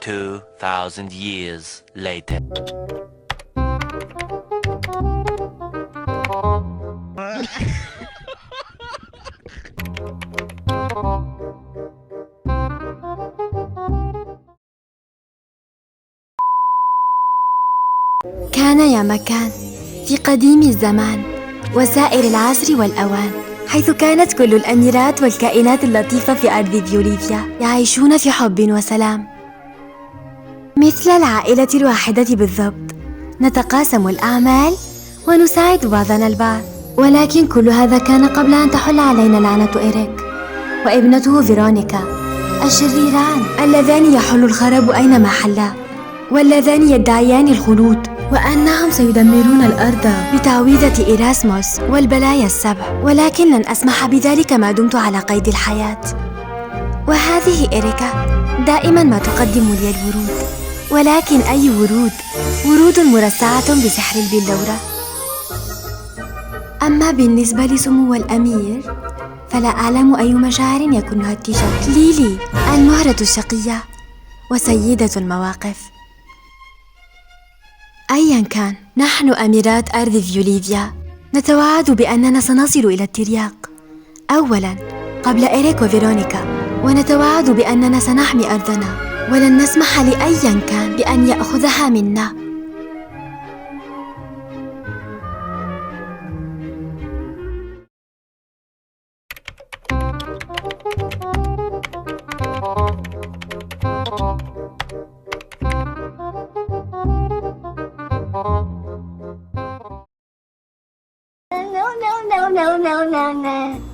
2,000 years later. كان يا مكان في قديم الزمان وسائر العصر والأوان، حيث كانت كل الأميرات والكائنات اللطيفة في أرض فيوليفيا يعيشون في حب وسلام، مثل العائلة الواحدة بالضبط. نتقاسم الأعمال ونساعد بعضنا البعض، ولكن كل هذا كان قبل أن تحل علينا لعنة إريك وابنته فيرونيكا، الشريران اللذان يحل الخراب أينما حلا، واللذان يدعيان الخلود وأنهم سيدمرون الأرض بتعويذة إيراسموس والبلايا السبع، ولكن لن أسمح بذلك ما دمت على قيد الحياة. وهذه إريكا دائما ما تقدم لي الورود، ولكن أي ورود؟ ورود مرصعة بسحر البلورة. أما بالنسبة لسمو الأمير فلا أعلم أي مشاعر يكونها اتجاه ليلي المهرة الشقية وسيدة المواقف. أيا كان، نحن أميرات أرض فيوليفيا نتوعد بأننا سنصل إلى الترياق أولا قبل إريك وفيرونيكا، ونتوعد بأننا سنحمي أرضنا ولن نسمح لأيا كان بأن يأخذها منا. No, no, no, no, no, no, no.